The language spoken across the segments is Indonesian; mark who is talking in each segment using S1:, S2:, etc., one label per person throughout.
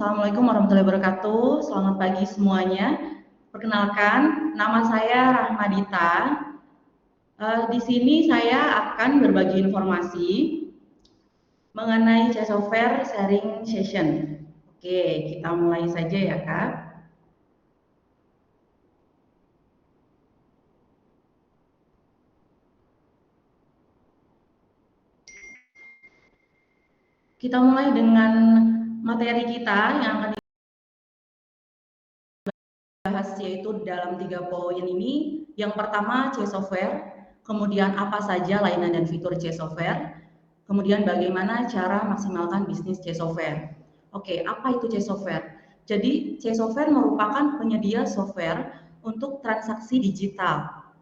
S1: Assalamualaikum warahmatullahi wabarakatuh. Selamat pagi semuanya. Perkenalkan, nama saya Rahmadita. Di sini saya akan berbagi informasi mengenai C Software Sharing Session. Oke, kita mulai saja ya, Kak. Kita mulai dengan materi kita yang akan dibahas, yaitu dalam 3 poin ini. Yang pertama C Software, kemudian apa saja layanan dan fitur C Software, kemudian bagaimana cara maksimalkan bisnis C Software. Oke, apa itu C Software? Jadi C Software merupakan penyedia software untuk transaksi digital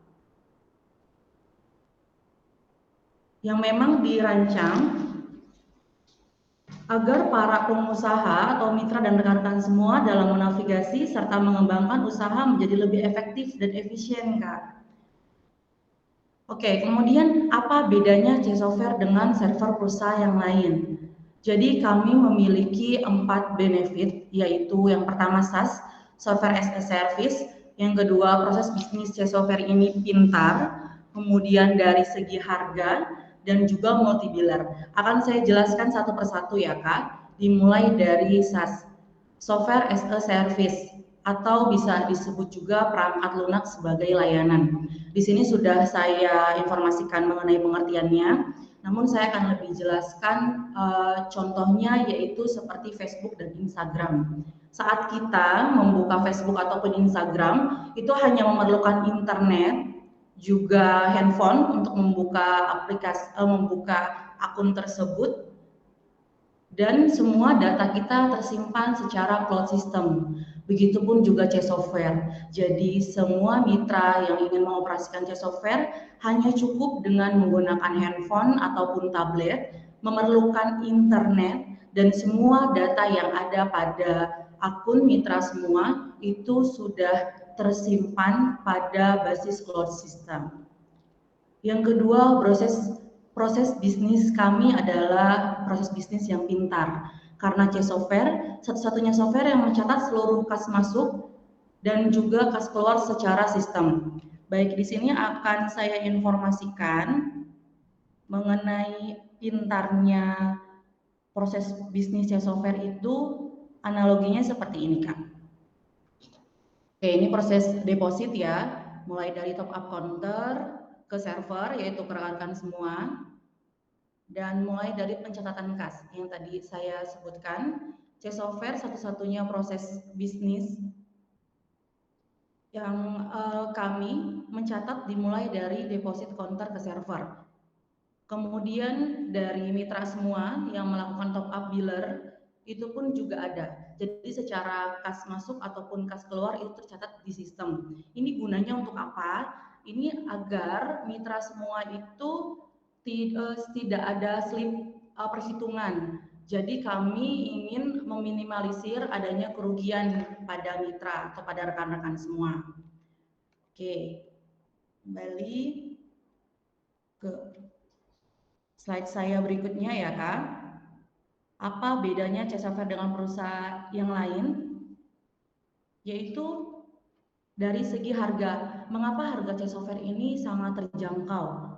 S1: yang memang dirancang agar para pengusaha atau mitra dan rekan-rekan semua dalam menavigasi serta mengembangkan usaha menjadi lebih efektif dan efisien, Kak. Oke, kemudian apa bedanya C Software dengan server pulsa yang lain? Jadi kami memiliki 4 benefit, yaitu yang pertama SaaS, Software as a Service, yang kedua proses bisnis C Software ini pintar, kemudian dari segi harga, dan juga multi-biller. Akan saya jelaskan satu persatu ya Kak, dimulai dari SaaS, Software as a Service, atau bisa disebut juga perangkat lunak sebagai layanan. Di sini sudah saya informasikan mengenai pengertiannya, namun saya akan lebih jelaskan contohnya, yaitu seperti Facebook dan Instagram. Saat kita membuka Facebook ataupun Instagram, itu hanya memerlukan internet, juga handphone untuk membuka membuka akun tersebut, dan semua data kita tersimpan secara cloud system. Begitupun juga C Software. Jadi semua mitra yang ingin mengoperasikan C Software hanya cukup dengan menggunakan handphone ataupun tablet, memerlukan internet, dan semua data yang ada pada akun mitra semua itu sudah tersimpan pada basis cloud system. Yang kedua, proses bisnis kami adalah proses bisnis yang pintar. Karena C Software, satu-satunya software yang mencatat seluruh kas masuk dan juga kas keluar secara sistem. Baik, di sini akan saya informasikan mengenai pintarnya proses bisnis C Software itu, analoginya seperti ini, Kak. Oke, ini proses deposit ya, mulai dari top up counter ke server, yaitu ke rekan-rekan semua, dan mulai dari pencatatan kas yang tadi saya sebutkan. C Software satu-satunya proses bisnis yang kami mencatat dimulai dari deposit counter ke server. Kemudian dari mitra semua yang melakukan top up biller itu pun juga ada. Jadi secara kas masuk ataupun kas keluar itu tercatat di sistem. Ini gunanya untuk apa? Ini agar mitra semua itu tidak ada slip perhitungan. Jadi kami ingin meminimalisir adanya kerugian pada mitra atau pada rekan-rekan semua. Oke, kembali ke slide saya berikutnya ya Kak. Apa bedanya C Software dengan perusahaan yang lain? Yaitu dari segi harga. Mengapa harga C Software ini sangat terjangkau?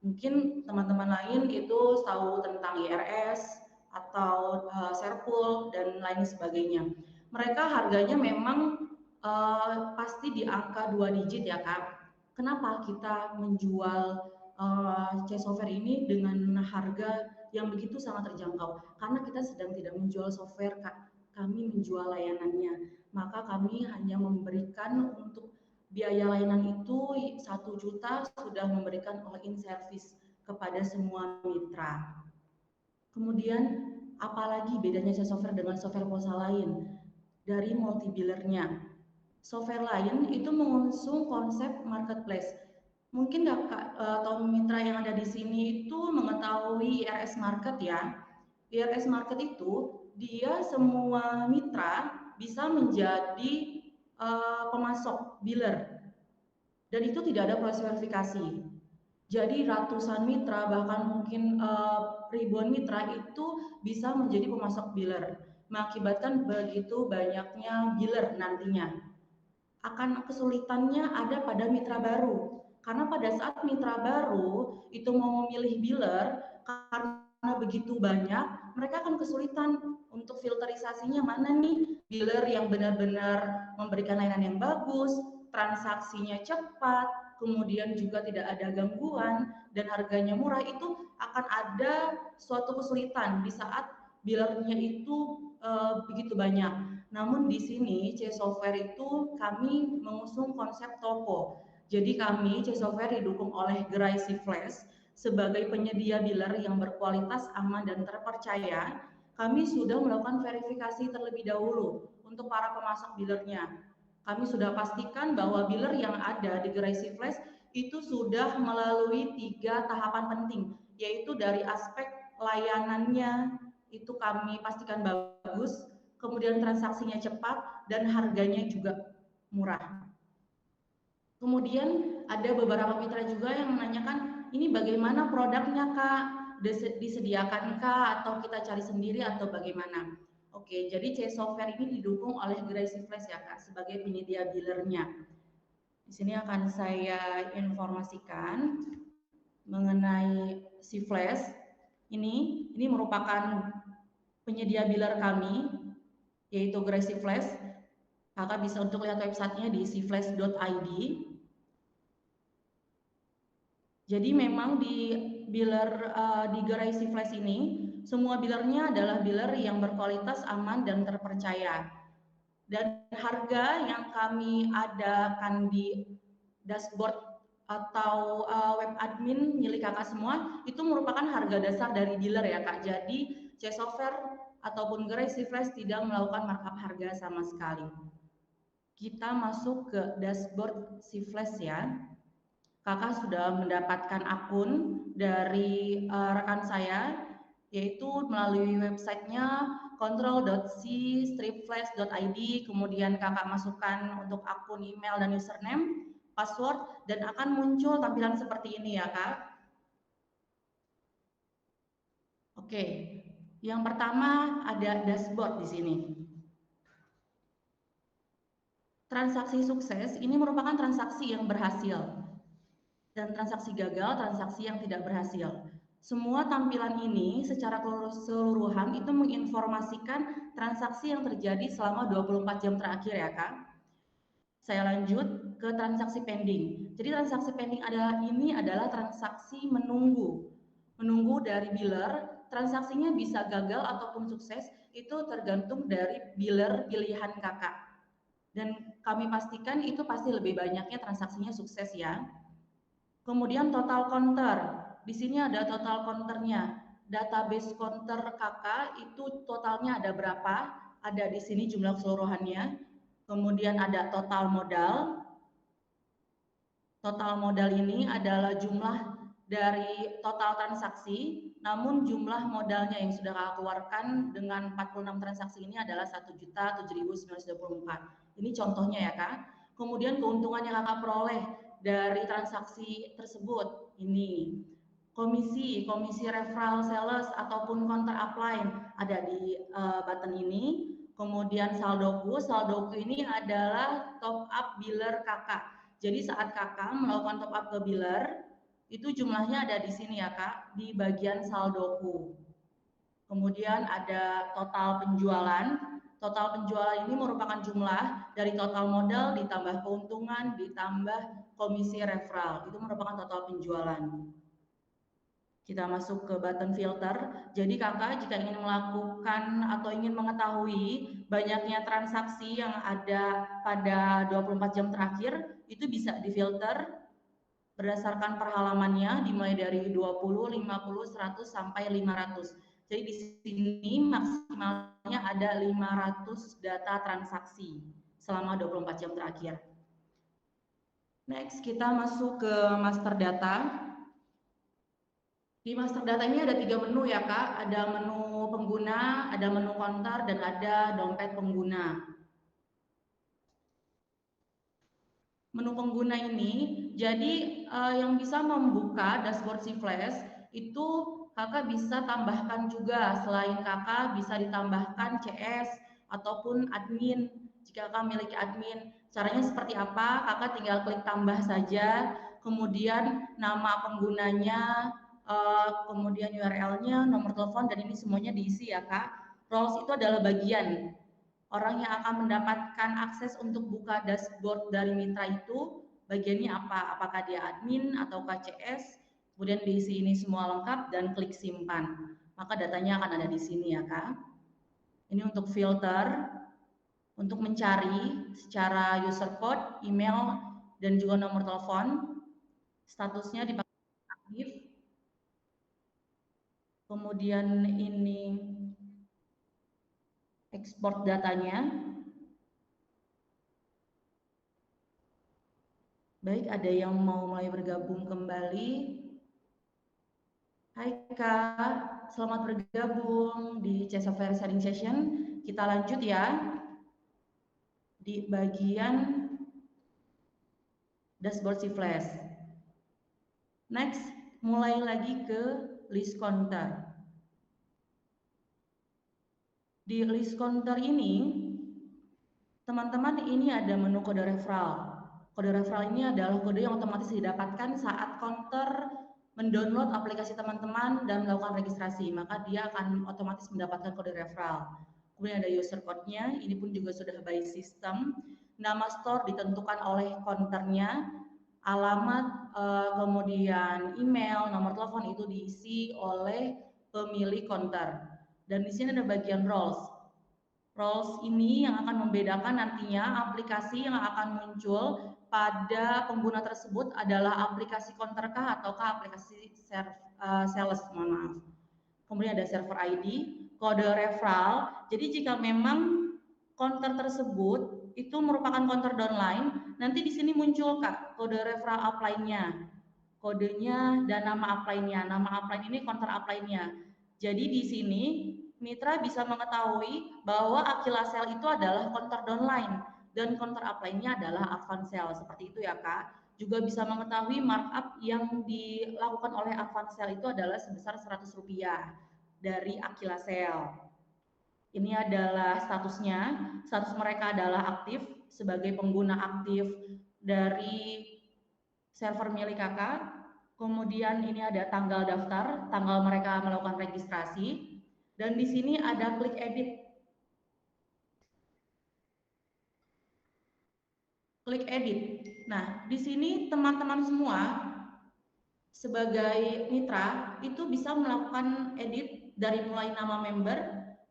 S1: Mungkin teman-teman lain itu tahu tentang IRS atau Serpul dan lain sebagainya. Mereka harganya memang pasti di angka 2 digit ya Kak. Kenapa kita menjual C Software ini dengan harga yang begitu sangat terjangkau? Karena kita sedang tidak menjual software Kak, kami menjual layanannya. Maka kami hanya memberikan untuk biaya layanan itu 1 juta sudah memberikan all-in service kepada semua mitra. Kemudian apalagi bedanya software dengan software pulsa lain? Dari multi-billernya. Software lain itu mengusung konsep marketplace. Mungkin Kak atau mitra yang ada di sini itu mengetahui IRS Market ya. IRS Market itu dia semua mitra bisa menjadi pemasok biller, dan itu tidak ada proses verifikasi. Jadi ratusan mitra bahkan mungkin ribuan mitra itu bisa menjadi pemasok biller. mengakibatkan begitu banyaknya biller nantinya. Akan kesulitannya ada pada mitra baru. Karena pada saat mitra baru itu mau memilih biller, karena begitu banyak, mereka akan kesulitan untuk filterisasinya mana nih biller yang benar-benar memberikan layanan yang bagus, transaksinya cepat, kemudian juga tidak ada gangguan, dan harganya murah. Itu akan ada suatu kesulitan di saat billernya itu begitu banyak. Namun di sini C Software itu kami mengusung konsep toko. Jadi kami C Software didukung oleh Gerai Flash sebagai penyedia biller yang berkualitas, aman, dan terpercaya. Kami sudah melakukan verifikasi terlebih dahulu untuk para pemasok billernya. Kami sudah pastikan bahwa biller yang ada di Gerai Flash itu sudah melalui 3 tahapan penting, yaitu dari aspek layanannya itu kami pastikan bagus, kemudian transaksinya cepat, dan harganya juga murah. Kemudian ada beberapa mitra juga yang menanyakan, ini bagaimana produknya Kak? Disediakan Kak? Atau kita cari sendiri atau bagaimana? Oke, jadi C Software ini didukung oleh Gerai Flash ya Kak, sebagai penyedia billernya. Di sini akan saya informasikan mengenai Flash. Ini merupakan penyedia biller kami, yaitu Gerai Flash. Kakak bisa untuk lihat websitenya di cflash.id. Jadi memang di biller di Gerai Flash ini, semua billernya adalah biller yang berkualitas, aman, dan terpercaya. Dan harga yang kami adakan di dashboard atau web admin milik kakak semua, itu merupakan harga dasar dari dealer ya Kak. Jadi C Software ataupun Gerai Flash tidak melakukan markup harga sama sekali. Kita masuk ke dashboard Flash ya. Kakak sudah mendapatkan akun dari rekan saya, yaitu melalui websitenya control.c-flash.id, kemudian kakak masukkan untuk akun email dan username, password, dan akan muncul tampilan seperti ini ya Kak. Oke, yang pertama ada dashboard di sini. Transaksi sukses ini merupakan transaksi yang berhasil, dan transaksi gagal, transaksi yang tidak berhasil. Semua tampilan ini secara keseluruhan itu menginformasikan transaksi yang terjadi selama 24 jam terakhir ya Kak. Saya lanjut ke transaksi pending. Jadi transaksi pending adalah transaksi menunggu. Menunggu dari biller, transaksinya bisa gagal ataupun sukses, itu tergantung dari biller pilihan Kakak. Dan kami pastikan itu pasti lebih banyaknya transaksinya sukses ya. Kemudian total counter, di sini ada total counternya. Database counter kakak itu totalnya ada berapa? Ada di sini jumlah keseluruhannya. Kemudian ada total modal. Total modal ini adalah jumlah dari total transaksi, namun jumlah modalnya yang sudah kakak keluarkan dengan 46 transaksi ini adalah 1.7.924. Ini contohnya ya Kak. Kemudian keuntungan yang kakak peroleh dari transaksi tersebut ini komisi referral sales ataupun counter upline ada di button ini. Kemudian saldoku ini adalah top up biller kakak. Jadi saat kakak melakukan top up ke biller, itu jumlahnya ada di sini ya Kak, di bagian saldoku. Kemudian ada total penjualan. Total penjualan ini merupakan jumlah dari total modal ditambah keuntungan ditambah komisi referral. Itu merupakan total penjualan. Kita masuk ke button filter. Jadi kakak jika ingin melakukan atau ingin mengetahui banyaknya transaksi yang ada pada 24 jam terakhir, itu bisa difilter berdasarkan perhalamannya dimulai dari 20, 50, 100 sampai 500. Jadi di sini maksimalnya ada 500 data transaksi selama 24 jam terakhir. Next, kita masuk ke master data. Di master data ini ada 3 menu ya Kak, ada menu pengguna, ada menu counter, dan ada dompet pengguna. Menu pengguna ini, jadi yang bisa membuka dashboard Flash itu kakak bisa tambahkan juga, selain kakak bisa ditambahkan CS ataupun admin. Jika kakak memiliki admin, caranya seperti apa? Kakak tinggal klik tambah saja, kemudian nama penggunanya, kemudian URL-nya, nomor telepon, dan ini semuanya diisi ya kak. Roles itu adalah bagian orang yang akan mendapatkan akses untuk buka dashboard dari mitra itu. Bagiannya apa? Apakah dia admin atau KCS? Kemudian diisi ini semua lengkap dan klik simpan. Maka datanya akan ada di sini ya kak. Ini untuk filter, untuk mencari secara user code, email, dan juga nomor telepon. Statusnya dipakai aktif. Kemudian ini ekspor datanya. Baik, ada yang mau mulai bergabung kembali. Hai Kak, selamat bergabung di C Software Sharing Session. Kita lanjut ya di bagian dashboard si Flash. Next, mulai lagi ke list counter. Di list counter ini, teman-teman, ini ada menu kode referral. Kode referral ini adalah kode yang otomatis didapatkan saat counter mendownload aplikasi teman-teman dan melakukan registrasi, maka dia akan otomatis mendapatkan kode referral. Kemudian ada user code-nya, ini pun juga sudah by system. Nama store ditentukan oleh counternya, alamat, kemudian email, nomor telepon itu diisi oleh pemilik counter. Dan di sini ada bagian roles. Roles ini yang akan membedakan nantinya aplikasi yang akan muncul pada pengguna tersebut adalah aplikasi counter kah ataukah aplikasi sales, mohon maaf. Kemudian ada server ID, kode referral. Jadi jika memang counter tersebut itu merupakan counter downline, nanti di sini muncul Kak kode referral upline-nya, kodenya dan nama upline-nya. Nama upline ini counter upline-nya. Jadi di sini mitra bisa mengetahui bahwa Aquila Sale itu adalah counter downline dan counter upline-nya adalah Advance Sale. Seperti itu ya Kak. Juga bisa mengetahui markup yang dilakukan oleh Advance Sale itu adalah sebesar Rp100 dari Aquila Sale. Ini adalah statusnya. Status mereka adalah aktif sebagai pengguna aktif dari server milik kakak. Kemudian ini ada tanggal daftar, tanggal mereka melakukan registrasi, dan di sini ada klik edit. Klik edit. Nah, di sini teman-teman semua sebagai mitra itu bisa melakukan edit dari mulai nama member,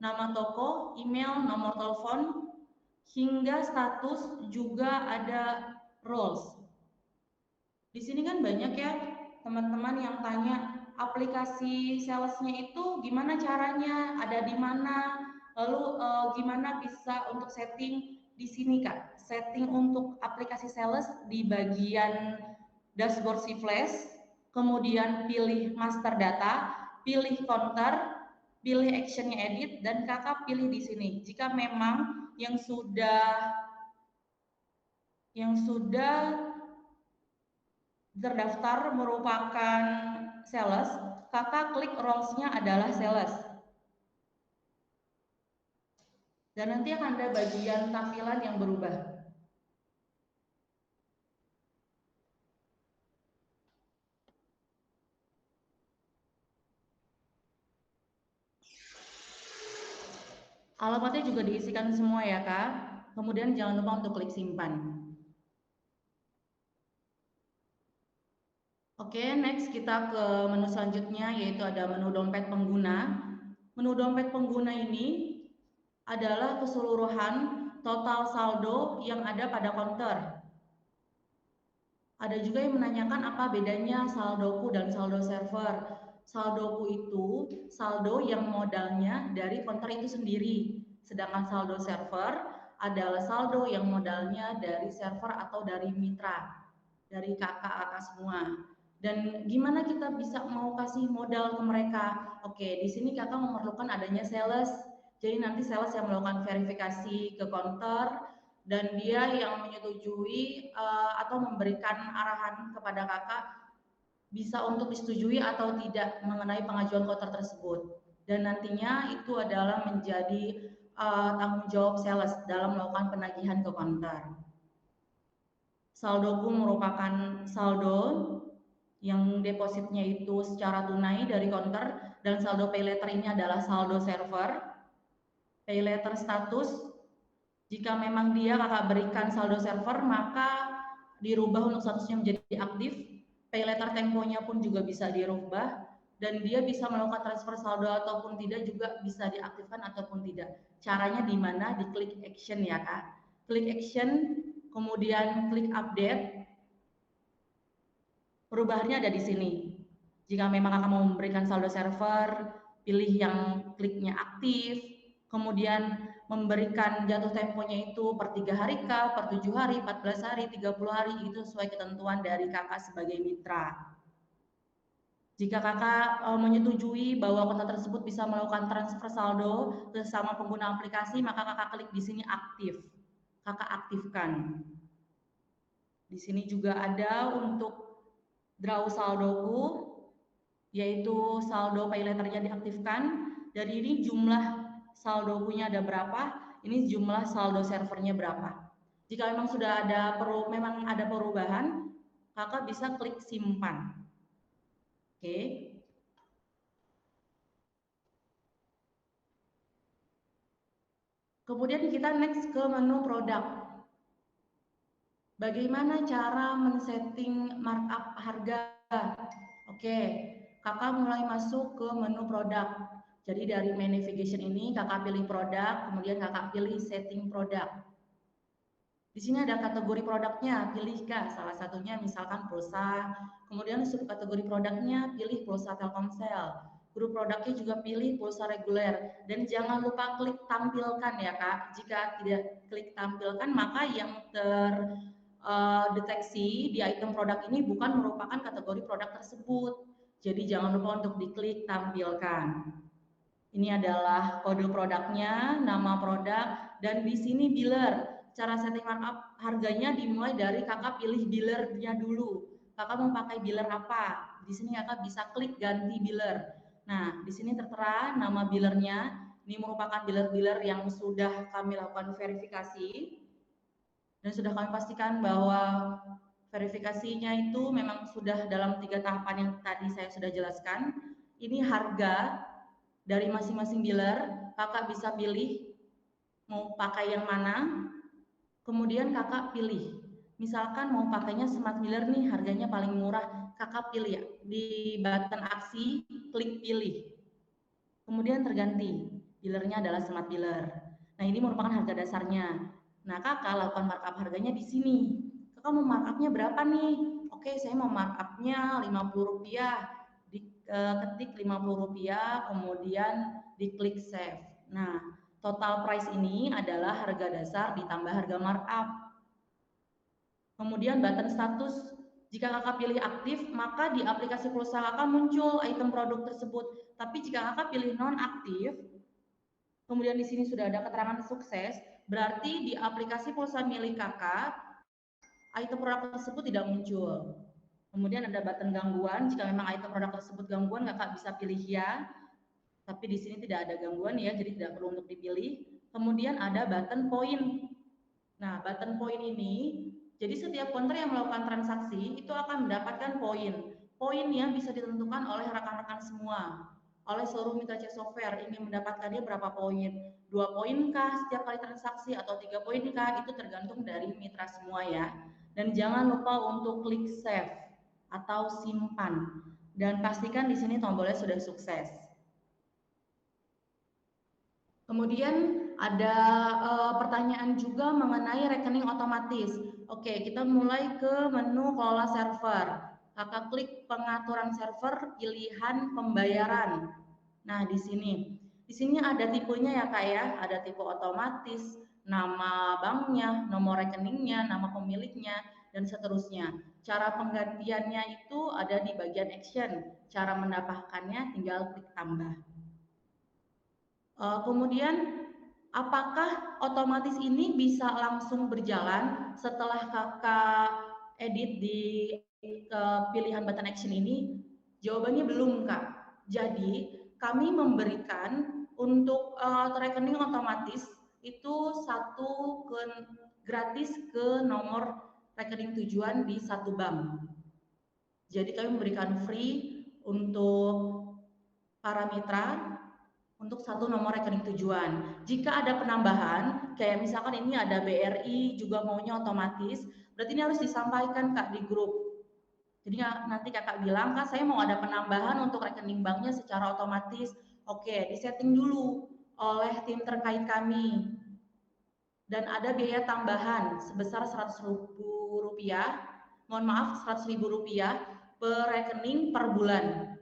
S1: nama toko, email, nomor telepon, hingga status, juga ada roles. Di sini kan banyak ya teman-teman yang tanya aplikasi salesnya itu gimana caranya, ada di mana, lalu gimana bisa untuk setting di sini Kak. Setting untuk aplikasi sales di bagian dashboard si Flash, kemudian pilih master data, pilih counter, pilih actionnya edit, dan kakak pilih di sini. Jika memang yang sudah terdaftar merupakan sales, kakak klik roles-nya adalah sales. Dan nanti akan ada bagian tampilan yang berubah. Alamatnya juga diisikan semua ya Kak. Kemudian jangan lupa untuk klik simpan. Oke, next kita ke menu selanjutnya, yaitu ada menu dompet pengguna. Menu dompet pengguna ini adalah keseluruhan total saldo yang ada pada counter. Ada juga yang menanyakan apa bedanya saldoku dan saldo server. Saldoku itu saldo yang modalnya dari counter itu sendiri. Sedangkan saldo server adalah saldo yang modalnya dari server atau dari mitra, dari kakak-kakak semua. Dan gimana kita bisa mau kasih modal ke mereka? Oke, di sini kakak memerlukan adanya sales. Jadi nanti sales yang melakukan verifikasi ke counter dan dia yang menyetujui atau memberikan arahan kepada kakak bisa untuk disetujui atau tidak mengenai pengajuan counter tersebut. Dan nantinya itu adalah menjadi tanggung jawab sales dalam melakukan penagihan ke counter. Saldoku merupakan saldo yang depositnya itu secara tunai dari counter, dan saldo pay later ini adalah saldo server. Pay later status, jika memang dia kakak berikan saldo server, maka dirubah untuk statusnya menjadi aktif. Pay later temponya pun juga bisa dirubah, dan dia bisa melakukan transfer saldo ataupun tidak, juga bisa diaktifkan ataupun tidak. Caranya di mana? Di klik action ya kak. Klik action, kemudian klik update. Perubahannya ada di sini. Jika memang akan memberikan saldo server, pilih yang kliknya aktif, kemudian memberikan jatuh temponya itu per 3 hari kah, per 7 hari, 14 hari, 30 hari, itu sesuai ketentuan dari kakak sebagai mitra. Jika kakak menyetujui bahwa kontak tersebut bisa melakukan transfer saldo ke sesama pengguna aplikasi, maka kakak klik di sini aktif. Kakak aktifkan. Di sini juga ada untuk draw saldoku, yaitu saldo pay letternya diaktifkan. Dari ini jumlah saldo punya ada berapa, ini jumlah saldo servernya berapa. Jika memang sudah ada memang ada perubahan, kakak bisa klik simpan. Oke. Kemudian kita next ke menu produk. Bagaimana cara men-setting markup harga? Oke, kakak mulai masuk ke menu produk. Jadi dari main navigation ini kakak pilih produk, kemudian kakak pilih setting produk. Di sini ada kategori produknya, pilih kak. Salah satunya misalkan pulsa. Kemudian subkategori produknya pilih pulsa Telkomsel. Grup produknya juga pilih pulsa reguler. Dan jangan lupa klik tampilkan ya kak. Jika tidak klik tampilkan, maka yang deteksi di item produk ini bukan merupakan kategori produk tersebut. Jadi jangan lupa untuk diklik tampilkan. Ini adalah kode produknya, nama produk, dan di sini biller. Cara setting markup harganya dimulai dari kakak pilih billernya dulu. Kakak mau pakai biller apa? Di sini kakak bisa klik ganti biller. Nah, di sini tertera nama billernya. Ini merupakan biller-biller yang sudah kami lakukan verifikasi. Dan sudah kami pastikan bahwa verifikasinya itu memang sudah dalam 3 tahapan yang tadi saya sudah jelaskan. Ini harga dari masing-masing dealer, kakak bisa pilih mau pakai yang mana, kemudian kakak pilih. Misalkan mau pakainya Smart Biller nih, harganya paling murah, kakak pilih ya. Di button aksi, klik pilih. Kemudian terganti, dealernya adalah Smart Biller. Nah ini merupakan harga dasarnya. Nah, kakak lakukan markup harganya di sini. Kakak mau markupnya berapa nih? Oke, saya mau markupnya Rp50. Diketik Rp50, kemudian diklik save. Nah, total price ini adalah harga dasar ditambah harga markup. Kemudian button status, jika kakak pilih aktif, maka di aplikasi pulsa kakak muncul item produk tersebut. Tapi jika kakak pilih non-aktif, kemudian di sini sudah ada keterangan sukses, berarti di aplikasi pulsa milik kakak, item produk tersebut tidak muncul. Kemudian ada button gangguan, jika memang item produk tersebut gangguan, kakak bisa pilih ya. Tapi di sini tidak ada gangguan ya, jadi tidak perlu untuk dipilih. Kemudian ada button point. Nah, button point ini, jadi setiap counter yang melakukan transaksi itu akan mendapatkan poin. Poin yang bisa ditentukan oleh rekan-rekan semua, oleh seluruh mitra C software. Ingin mendapatkannya berapa poin? 2 poin kah setiap kali transaksi atau 3 poin kah? Itu tergantung dari mitra semua ya. Dan jangan lupa untuk klik save atau simpan. Dan pastikan di sini tombolnya sudah sukses. Kemudian ada pertanyaan juga mengenai rekening otomatis. Oke, kita mulai ke menu kelola server. Kakak klik pengaturan server, pilihan pembayaran. Nah, di sini ada tipenya ya kak ya, ada tipe otomatis, nama banknya, nomor rekeningnya, nama pemiliknya, dan seterusnya. Cara penggantiannya itu ada di bagian action. Cara mendapatkannya tinggal klik tambah. Kemudian apakah otomatis ini bisa langsung berjalan setelah kakak edit di pilihan button action ini? Jawabannya belum, Kak. Jadi, kami memberikan untuk rekening otomatis itu gratis ke nomor rekening tujuan di satu bank. Jadi kami memberikan free untuk para mitra untuk satu nomor rekening tujuan. Jika ada penambahan, kayak misalkan ini ada BRI juga maunya otomatis, berarti ini harus disampaikan Kak di grup. Jadi nanti Kakak bilang, Kak saya mau ada penambahan untuk rekening banknya secara otomatis. Oke, disetting dulu oleh tim terkait kami. Dan ada biaya tambahan sebesar Rp100.000, mohon maaf Rp100.000 per rekening per bulan.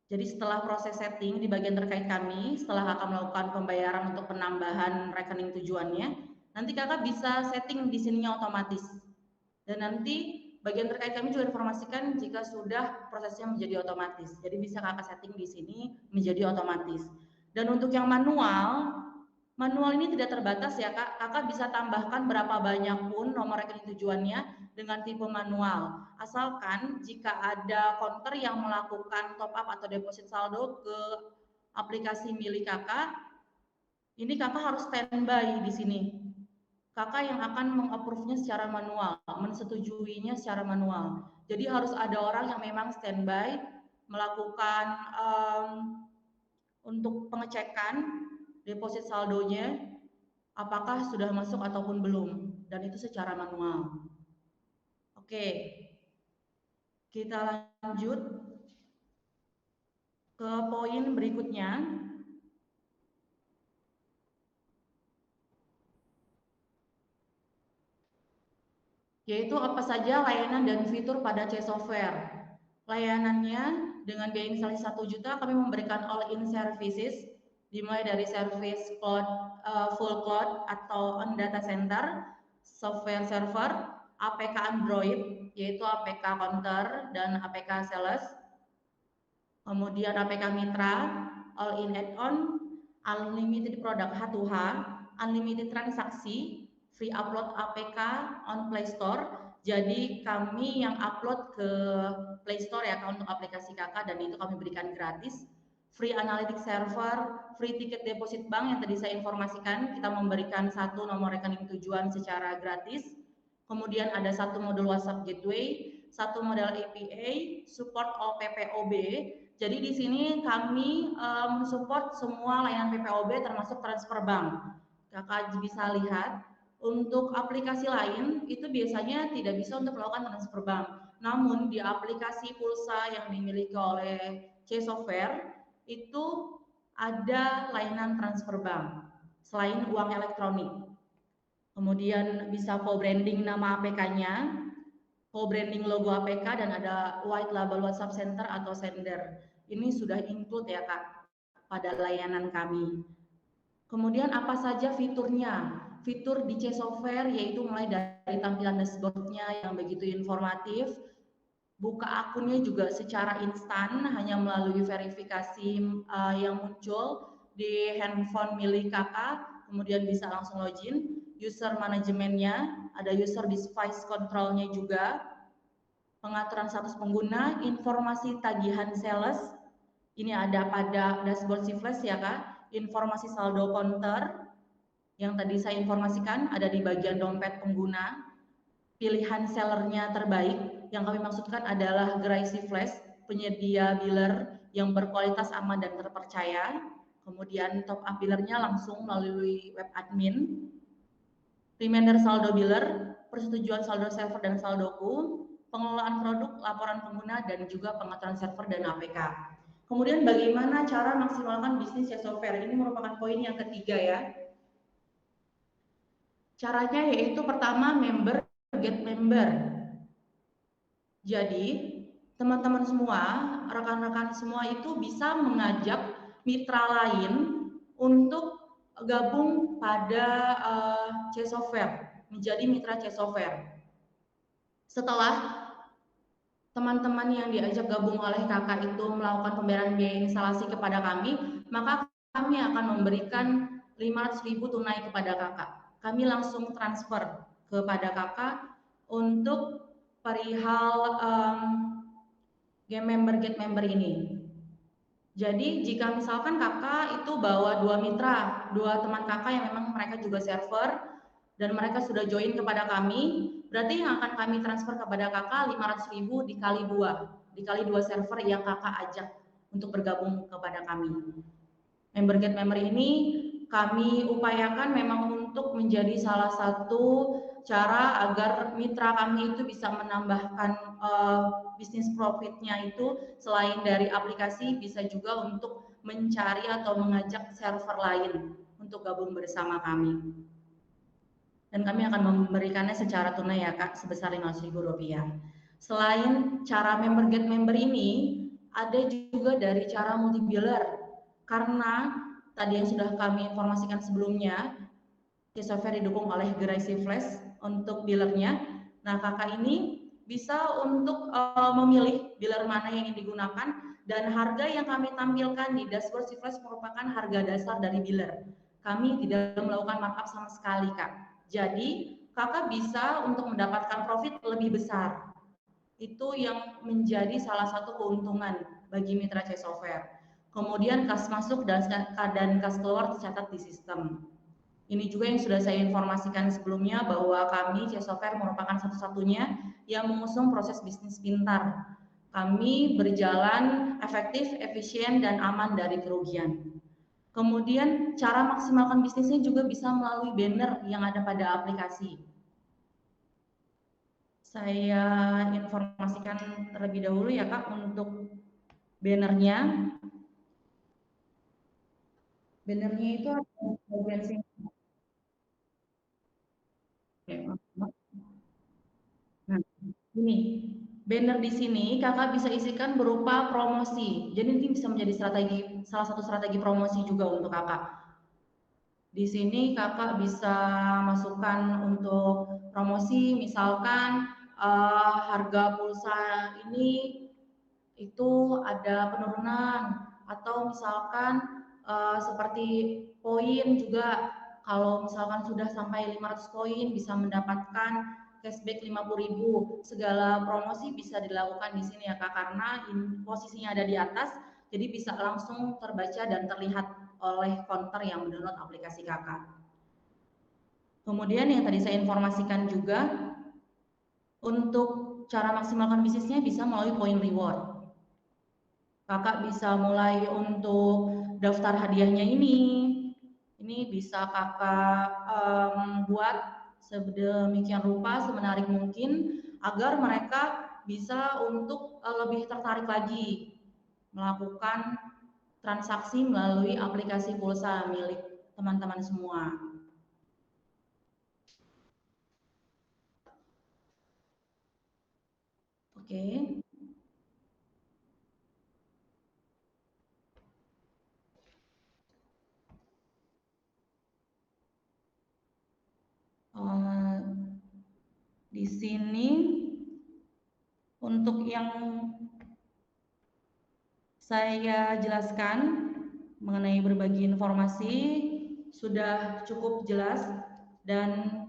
S1: Jadi setelah proses setting di bagian terkait kami, setelah Kakak melakukan pembayaran untuk penambahan rekening tujuannya, nanti Kakak bisa setting di sininya otomatis. Dan nanti bagian terkait kami juga informasikan jika sudah prosesnya menjadi otomatis. Jadi bisa Kakak setting di sini menjadi otomatis. Dan untuk yang manual ini tidak terbatas ya Kak, Kakak bisa tambahkan berapa banyak pun nomor rekening tujuannya dengan tipe manual. Asalkan jika ada counter yang melakukan top up atau deposit saldo ke aplikasi milik Kakak, ini Kakak harus standby di sini. Kakak yang akan mengapprove-nya secara manual, mensetujuinya secara manual. Jadi harus ada orang yang memang standby melakukan untuk pengecekan deposit saldonya apakah sudah masuk ataupun belum, dan itu secara manual. Oke, kita lanjut ke poin berikutnya, yaitu apa saja layanan dan fitur pada C Software. Layanannya dengan biaya instalasi 1 juta kami memberikan all-in services dimulai dari service cloud, full cloud atau on data center, software server, APK Android yaitu APK counter dan APK sales, kemudian APK mitra, all-in add-on, unlimited product H2H, unlimited transaksi, free upload APK on Play Store. Jadi kami yang upload ke Play Store ya untuk aplikasi Kakak, dan itu kami berikan gratis. Free analytics server, free ticket deposit bank yang tadi saya informasikan, kita memberikan satu nomor rekening tujuan secara gratis. Kemudian ada satu modul WhatsApp gateway, satu model APA, support all PPOB. Jadi di sini kami mensupport semua layanan PPOB termasuk transfer bank. Kakak bisa lihat untuk aplikasi lain itu biasanya tidak bisa untuk melakukan transfer bank. Namun di aplikasi pulsa yang dimiliki oleh C Software itu ada layanan transfer bank selain uang elektronik. Kemudian bisa co-branding nama APK-nya, co-branding logo APK, dan ada white label WhatsApp Center atau sender. Ini sudah include ya Kak pada layanan kami. Kemudian apa saja fiturnya? Fitur di C Software yaitu mulai dari tampilan dashboard-nya yang begitu informatif, buka akunnya juga secara instan hanya melalui verifikasi yang muncul di handphone milik Kakak, kemudian bisa langsung login. User manajemennya, ada user device control-nya juga, pengaturan status pengguna, informasi tagihan sales, ini ada pada dashboard Cflash ya Kak, informasi saldo counter, yang tadi saya informasikan ada di bagian dompet pengguna, pilihan sellernya terbaik, yang kami maksudkan adalah Gerai Cflash, penyedia biller yang berkualitas aman dan terpercaya, kemudian top up billernya langsung melalui web admin, reminder saldo biller, persetujuan saldo server dan saldoku, pengelolaan produk, laporan pengguna, dan juga pengaturan server dan APK. Kemudian bagaimana cara maksimalkan bisnis C Software? Ini merupakan poin yang ketiga ya. Caranya yaitu pertama member get member. Jadi teman-teman semua, rekan-rekan semua itu bisa mengajak mitra lain untuk gabung pada C Software, menjadi mitra C Software. Setelah teman-teman yang diajak gabung oleh Kakak itu melakukan pembayaran biaya instalasi kepada kami, maka kami akan memberikan 500.000 tunai kepada Kakak. Kami langsung transfer kepada Kakak untuk perihal game member get member ini. Jadi jika misalkan kakak itu bawa dua mitra, dua teman kakak yang memang mereka juga server dan mereka sudah join kepada kami, berarti yang akan kami transfer kepada kakak 500.000 dikali dua server yang kakak ajak untuk bergabung kepada kami. Member get member ini kami upayakan memang untuk menjadi salah satu cara agar mitra kami itu bisa menambahkan bisnis profitnya itu selain dari aplikasi bisa juga untuk mencari atau mengajak server lain untuk gabung bersama kami. Dan kami akan memberikannya secara tunai ya Kak sebesar Rp500.000. Selain cara member get member ini, ada juga dari cara multi biller. Karena tadi yang sudah kami informasikan sebelumnya, software didukung oleh Gracie Flash untuk billernya. Nah, kakak ini bisa untuk memilih biller mana yang ingin digunakan dan harga yang kami tampilkan di dashboard Flash merupakan harga dasar dari biller. Kami tidak melakukan markup sama sekali, Kak. Jadi, kakak bisa untuk mendapatkan profit lebih besar. Itu yang menjadi salah satu keuntungan bagi mitra C Software. Kemudian kas masuk dan kas keluar tercatat di sistem. Ini juga yang sudah saya informasikan sebelumnya bahwa kami C Software merupakan satu-satunya yang mengusung proses bisnis pintar. Kami berjalan efektif, efisien, dan aman dari kerugian. Kemudian cara maksimalkan bisnisnya juga bisa melalui banner yang ada pada aplikasi. Saya informasikan terlebih dahulu ya Kak untuk bannernya. Bannernya itu ada bagian sini. Nah, ini banner di sini kakak bisa isikan berupa promosi. Jadi ini bisa menjadi salah satu strategi promosi juga untuk kakak. Di sini kakak bisa masukkan untuk promosi, misalkan harga pulsa ini itu ada penurunan atau misalkan seperti poin juga kalau misalkan sudah sampai 500 poin bisa mendapatkan cashback 50.000. Segala promosi bisa dilakukan di sini ya Kak karena posisinya ada di atas jadi bisa langsung terbaca dan terlihat oleh counter yang mendownload aplikasi Kakak. Kemudian yang tadi saya informasikan juga untuk cara maksimalkan bisnisnya bisa melalui point reward. Kakak bisa mulai untuk daftar hadiahnya ini bisa kakak buat sedemikian rupa semenarik mungkin agar mereka bisa untuk lebih tertarik lagi melakukan transaksi melalui aplikasi pulsa milik teman-teman semua. Oke. Di sini untuk yang saya jelaskan mengenai berbagi informasi sudah cukup jelas dan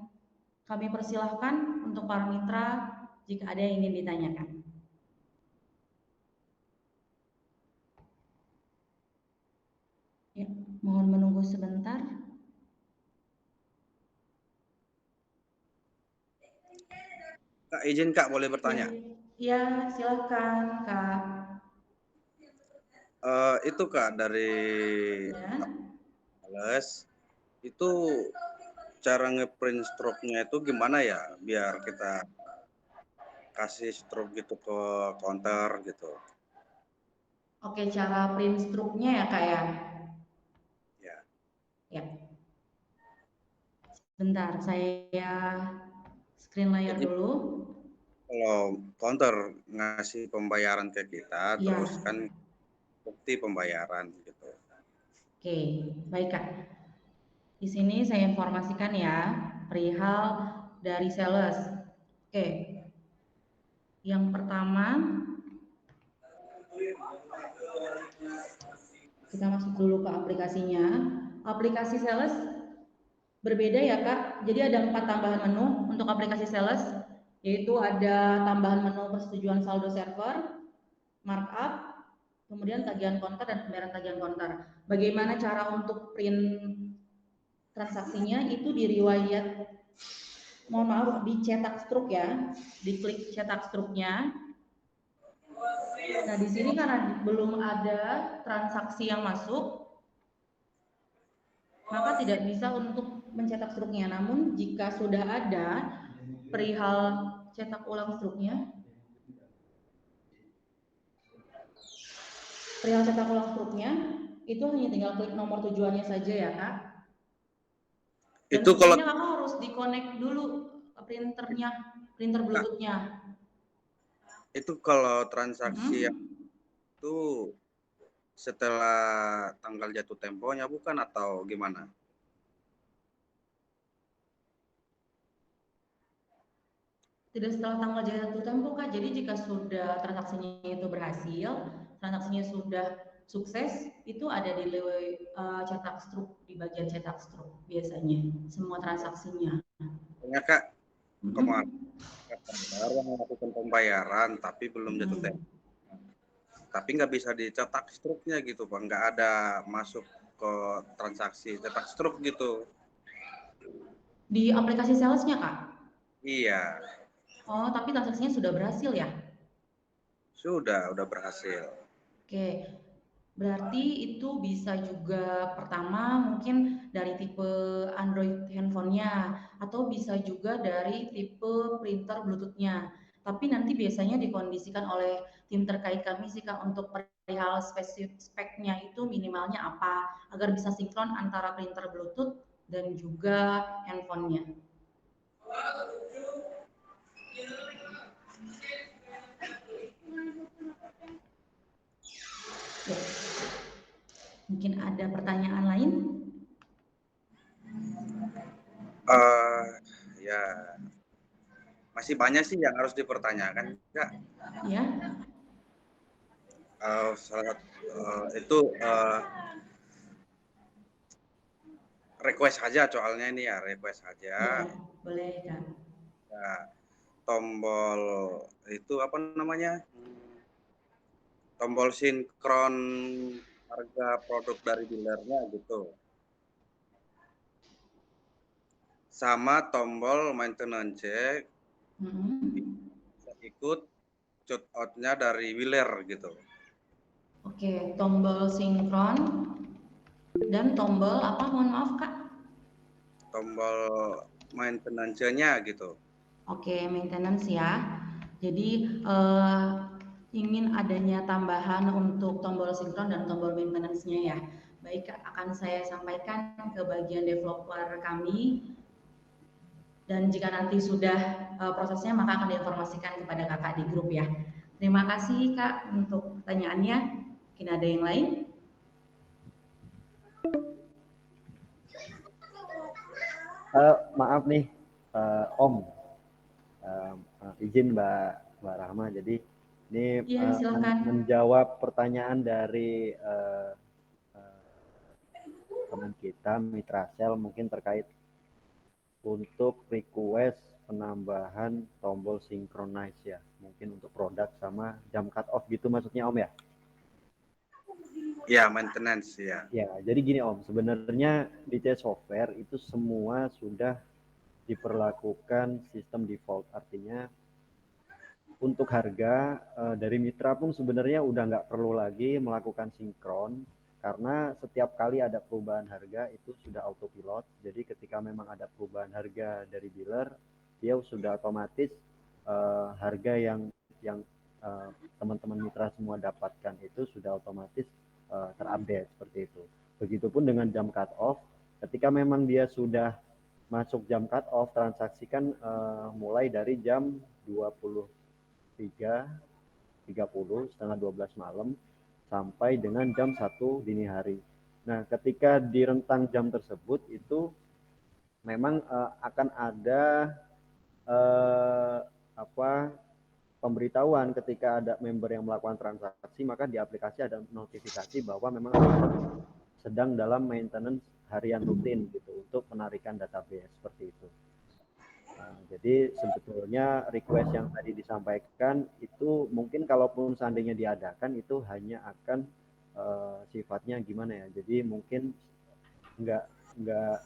S1: kami persilahkan untuk para mitra jika ada yang ingin ditanyakan. Ya, mohon menunggu sebentar.
S2: Kak, izin Kak, boleh bertanya?
S1: Ya, silakan Kak.
S2: Itu Kak, dari
S1: Ya.
S2: Sales, itu cara ngeprint stroke-nya itu gimana ya, biar kita kasih stroke gitu ke counter gitu.
S1: Oke, cara print stroke-nya ya Kak ya?
S2: Ya.
S1: Ya. Bentar, saya screen layar
S2: Jadi
S1: dulu.
S2: kalau counter ngasih pembayaran ke kita,
S1: Ya.
S2: terus kan bukti pembayaran gitu.
S1: Oke, baik Kak. Di sini saya informasikan ya, perihal dari sales. Oke. Yang pertama, kita masuk dulu ke aplikasinya. Aplikasi sales berbeda ya Kak. Jadi ada 4 tambahan menu untuk aplikasi sales. yaitu ada tambahan menu persetujuan saldo server, markup, kemudian tagihan konter dan pembayaran tagihan konter. Bagaimana cara untuk print transaksinya? Itu di riwayat, mohon maaf, dicetak struk ya, diklik cetak struknya. Nah, di sini karena belum ada transaksi yang masuk, maka tidak bisa untuk mencetak struknya. Namun jika sudah ada perihal cetak ulang struknya, itu hanya tinggal klik nomor tujuannya saja ya Kak. Dan
S2: Itu kalau
S1: sebelumnya Kakak harus di-connect dulu printernya, printer Bluetooth-nya.
S2: itu kalau transaksi yang itu setelah tanggal jatuh temponya bukan atau gimana?
S1: Tidak setelah tanggal jatuh tempo Kak. Jadi jika sudah transaksinya itu berhasil, transaksinya sudah sukses, itu ada di cetak struk, di bagian cetak struk biasanya semua transaksinya.
S2: Soalnya Kak, kemarin baru melakukan pembayaran tapi belum jatuh tempo. Tapi nggak bisa dicetak struknya gitu Pak, nggak ada masuk ke transaksi cetak struk gitu.
S1: Di aplikasi salesnya Kak?
S2: Iya,
S1: Oh, tapi transaksinya sudah berhasil ya?
S2: udah berhasil.
S1: Oke, berarti itu bisa juga pertama mungkin dari tipe Android handphonenya atau bisa juga dari tipe printer Bluetooth-nya. Tapi nanti biasanya dikondisikan oleh tim terkait kami sih Kak untuk perihal speknya itu minimalnya apa agar bisa sinkron antara printer Bluetooth dan juga handphonenya. Ya. Mungkin ada pertanyaan lain?
S2: Ya masih banyak sih yang harus dipertanyakan Kak.
S1: Ya.
S2: Itu request aja soalnya ini ya request aja.
S1: Ya, boleh Kak.
S2: Ya, tombol itu apa namanya? Tombol sinkron harga produk dari dealernya gitu. Sama tombol maintenance check bisa ikut cut out-nya dari Wheeler gitu.
S1: Oke, tombol sinkron dan tombol apa? Mohon maaf Kak.
S2: Tombol maintenance-nya gitu.
S1: Oke, maintenance ya. Jadi ingin adanya tambahan untuk tombol sinkron dan tombol maintenance-nya ya. Baik, Kak, akan saya sampaikan ke bagian developer kami dan jika nanti sudah prosesnya maka akan diinformasikan kepada Kakak di grup ya. Terima kasih Kak untuk pertanyaannya. Mungkin ada yang lain?
S3: Maaf nih, Om, izin Mbak Rahma. Jadi ini
S1: Ya,
S3: menjawab pertanyaan dari teman kita Mitra Sel mungkin terkait untuk request penambahan tombol synchronize ya, mungkin untuk produk sama jam cut off gitu maksudnya Om ya?
S2: Ya, maintenance ya.
S3: Ya, jadi gini Om, sebenarnya di C software itu semua sudah diperlakukan sistem default, artinya untuk harga dari mitra pun sebenarnya udah nggak perlu lagi melakukan sinkron karena setiap kali ada perubahan harga itu sudah autopilot. Jadi ketika memang ada perubahan harga dari dealer, dia sudah otomatis harga yang teman-teman mitra semua dapatkan itu sudah otomatis terupdate seperti itu. Begitupun dengan jam cut off, ketika memang dia sudah masuk jam cut off, transaksikan mulai dari jam 23.30 setengah 12 malam sampai dengan jam 1 dini hari. Nah, ketika di rentang jam tersebut itu memang akan ada pemberitahuan ketika ada member yang melakukan transaksi, maka di aplikasi ada notifikasi bahwa memang sedang dalam maintenance harian rutin gitu untuk penarikan database seperti itu. Jadi Jadi sebetulnya request yang tadi disampaikan itu mungkin kalaupun seandainya diadakan itu hanya akan sifatnya gimana ya. Jadi mungkin nggak nggak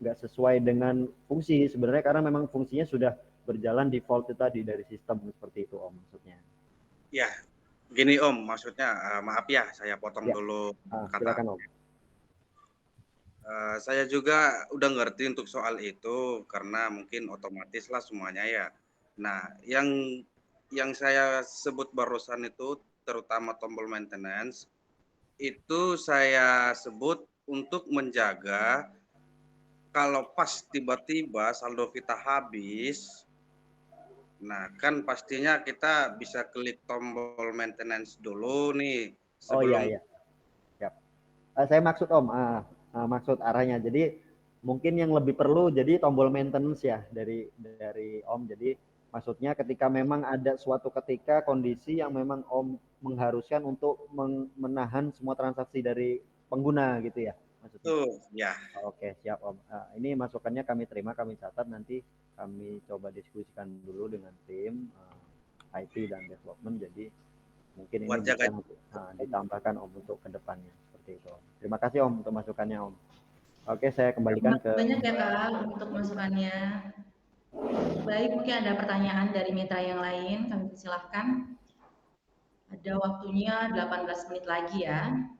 S3: nggak sesuai dengan fungsi sebenarnya karena memang fungsinya sudah berjalan default itu tadi dari sistem seperti itu Om maksudnya.
S2: Ya, gini Om, maksudnya maaf ya saya potong
S3: Ya.
S2: dulu kata.
S3: Silakan Om.
S2: Saya juga udah ngerti untuk soal itu karena mungkin otomatis lah semuanya ya. Nah, yang saya sebut barusan itu terutama tombol maintenance itu saya sebut untuk menjaga kalau pas tiba-tiba saldo kita habis, nah kan pastinya kita bisa klik tombol maintenance dulu nih
S3: Oh iya
S2: sebelum.
S3: iya. Siap. Saya maksud Om, maksud arahnya. Jadi mungkin yang lebih perlu jadi tombol maintenance ya dari Om. Jadi maksudnya ketika memang ada suatu ketika kondisi yang memang Om mengharuskan untuk menahan semua transaksi dari pengguna gitu ya maksudnya.
S2: Tuh, ya.
S3: Oke, siap Om. Ini masukannya kami terima, kami catat, nanti kami coba diskusikan dulu dengan tim IT dan development. Jadi mungkin ini
S2: Buat
S3: bisa
S2: jaga.
S3: ditambahkan Om untuk kedepannya seperti itu Om. Terima kasih Om untuk masukannya Om. Oke, saya kembalikan
S1: Terima
S3: ke
S1: banyak ya Kak untuk masukannya. Baik, mungkin ada pertanyaan dari mitra yang lain, kami persilahkan. Ada waktunya 18 menit lagi ya.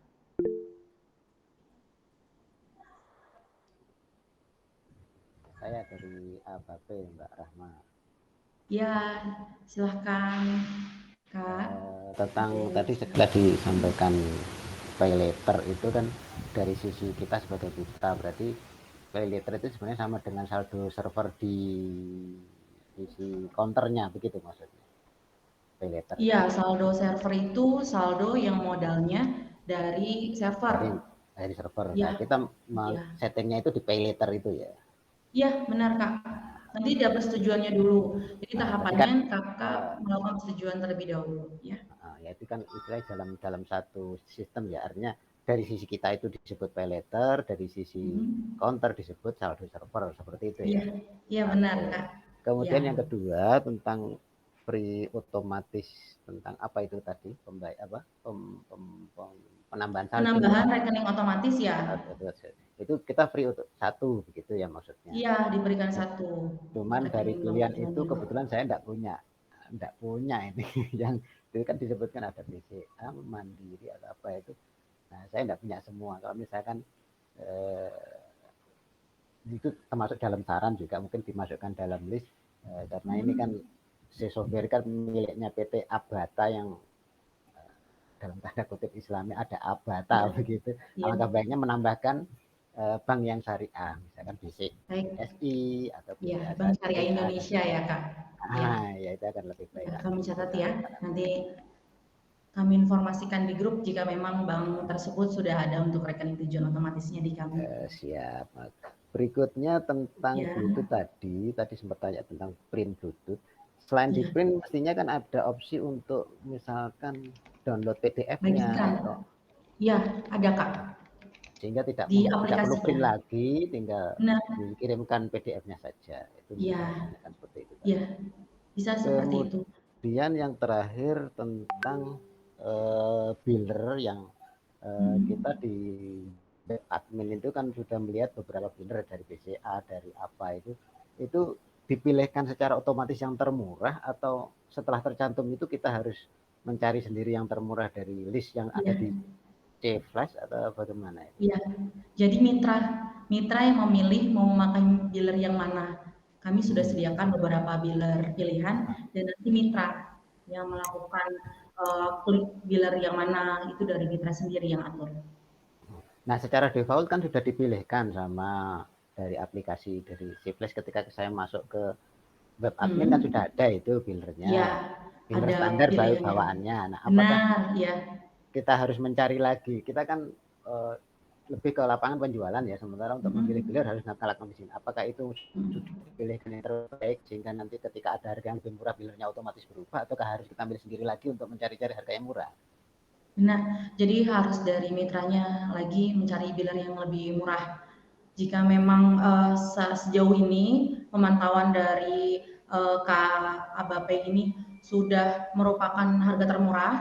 S4: Saya dari ABAP Mbak Rahma.
S1: Ya, silahkan Kak.
S4: Tentang tadi setelah disampaikan pay later itu kan dari sisi kita sebagai kita, berarti pay later itu sebenarnya sama dengan saldo server di sisi counternya, begitu maksudnya pay later.
S1: Iya, saldo server itu saldo yang modalnya dari server.
S4: Dari server.
S1: Ya,
S4: Nah, kita
S1: ya.
S4: settingnya itu di pay later itu ya.
S1: Iya, benar Kak. Nanti dapat persetujuannya dulu. Jadi tahapannya Kakak melakukan persetujuan terlebih dahulu ya.
S4: Ya itu kan istilahnya dalam satu sistem ya, artinya dari sisi kita itu disebut pay later, dari sisi counter disebut saldo server, seperti itu ya.
S1: Iya benar Kak.
S4: Kemudian
S1: ya.
S4: yang kedua tentang free otomatis, tentang apa itu tadi, penambahan saldo.
S1: Penambahan rekening otomatis ya.
S4: Itu kita free untuk satu begitu ya maksudnya.
S1: Iya, diberikan satu.
S4: Cuman dari pilihan itu kebetulan saya enggak punya ini yang itu kan disebutkan ada BCA, Mandiri atau apa itu. Nah, saya enggak punya semua. Kalau misalkan itu termasuk dalam saran juga mungkin dimasukkan dalam list karena ini kan software kan miliknya PT Abata yang dalam tanda kutip Islami ada Abata begitu. Alangkah baiknya menambahkan bank yang syariah, misalkan BCSI atau
S1: Bank Syariah Indonesia ya Kak.
S4: Ya itu akan lebih baik.
S1: Kami catat ya. Nanti kami informasikan di grup jika memang bank tersebut sudah ada untuk rekening tujuan otomatisnya di kami.
S4: Siap. Berikutnya tentang Bluetooth tadi sempat tanya tentang print Bluetooth. Selain di print, mestinya kan ada opsi untuk misalkan download PDF-nya.
S1: Iya, ada Kak.
S4: Sehingga tidak perlu print lagi, tinggal dikirimkan PDF-nya saja. Itu seperti itu.
S1: Iya, bisa seperti itu.
S4: Kemudian yang terakhir tentang biller yang kita di admin itu kan sudah melihat beberapa biller dari BCA, dari apa itu dipilihkan secara otomatis yang termurah atau setelah tercantum itu kita harus mencari sendiri yang termurah dari list yang ada di C-Flash atau bagaimana?
S1: Iya, jadi mitra yang memilih mau memakai biller yang mana. Kami sudah sediakan beberapa biller pilihan dan nanti mitra yang melakukan klik biller yang mana itu dari mitra sendiri yang atur.
S4: Nah, secara default kan sudah dipilihkan sama dari aplikasi dari C-Flash ketika saya masuk ke web admin kan sudah ada itu billernya.
S1: Ya,
S4: biller standar bawaannya. Nah, apakah kita harus mencari lagi? Kita kan lebih ke lapangan penjualan ya, sementara untuk memilih biller harus ngalakan di sini. Apakah itu sudah dipilihkan yang terbaik sehingga nanti ketika ada harga yang lebih murah billernya otomatis berubah, ataukah harus kita ambil sendiri lagi untuk mencari-cari harga yang murah?
S1: Benar, jadi harus dari mitranya lagi mencari biller yang lebih murah. Jika memang sejauh ini pemantauan dari Kak Abape ini sudah merupakan harga termurah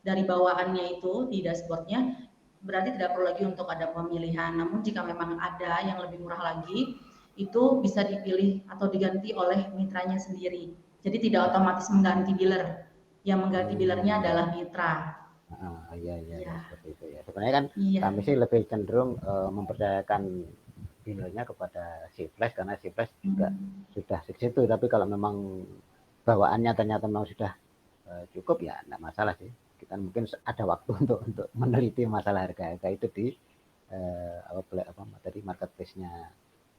S1: dari bawaannya itu di dashboardnya, berarti tidak perlu lagi untuk ada pemilihan. Namun jika memang ada yang lebih murah lagi, itu bisa dipilih atau diganti oleh mitranya sendiri. Jadi tidak otomatis mengganti dealer. Yang mengganti dealernya adalah mitra.
S4: Iya
S1: Ya.
S4: seperti itu ya. Sebenarnya kan
S1: Iya.
S4: kami sih lebih cenderung mempercayakan dealernya kepada si Flash karena si Flash juga sudah di situ. Tapi kalau memang bawaannya ternyata memang sudah cukup ya enggak masalah sih. Kita mungkin ada waktu untuk meneliti masalah harga itu di tadi marketplace-nya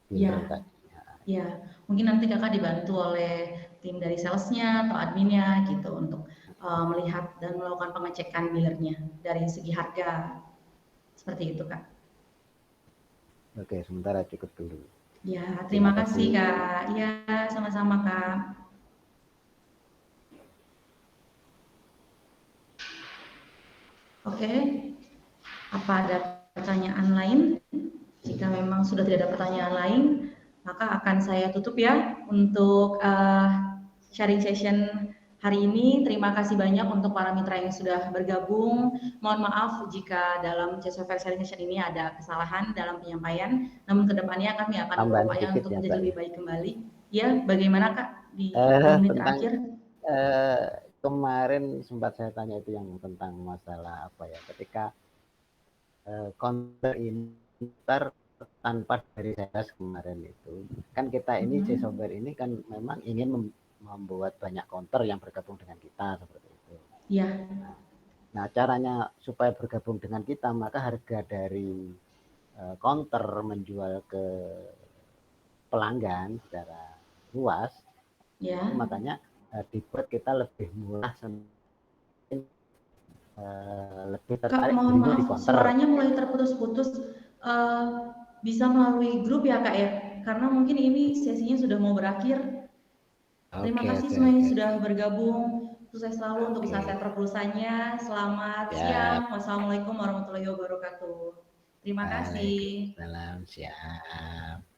S4: dealer tadi.
S1: Ya, mungkin nanti kakak dibantu oleh tim dari salesnya atau adminnya gitu untuk melihat dan melakukan pengecekan dealernya dari segi harga. Seperti itu, Kak.
S4: Oke, sementara cukup dulu.
S1: Ya, terima kasih, Kak. Ya, sama-sama, Kak. Oke, apa ada pertanyaan lain? Jika memang sudah tidak ada pertanyaan lain, maka akan saya tutup ya untuk sharing session hari ini. Terima kasih banyak untuk para mitra yang sudah bergabung. Mohon maaf jika dalam Software sharing session ini ada kesalahan dalam penyampaian. Namun kedepannya kami akan berupaya untuk
S4: ya,
S1: menjadi
S4: Pak,
S1: lebih baik kembali. Ya, bagaimana Kak di menit terakhir?
S4: Kemarin sempat saya tanya itu yang tentang masalah apa ya, ketika counter ini tanpa dari saya kemarin itu kan kita ini Software ini kan memang ingin membuat banyak counter yang bergabung dengan kita seperti itu.
S1: Iya.
S4: Nah caranya supaya bergabung dengan kita maka harga dari counter menjual ke pelanggan secara luas
S1: Ya.
S4: itu makanya dibuat kita lebih murah, lebih tertarik
S1: Kak, mohon maaf,
S4: di counter.
S1: suaranya mulai terputus-putus. Bisa melalui grup ya Kak ya? Karena mungkin ini sesinya sudah mau berakhir. Terima kasih semuanya sudah bergabung. Sukses selalu untuk usaha sentra pulsanya. Selamat siang. Wassalamualaikum warahmatullahi wabarakatuh. Terima kasih.
S4: Waalaikumsalam, siap.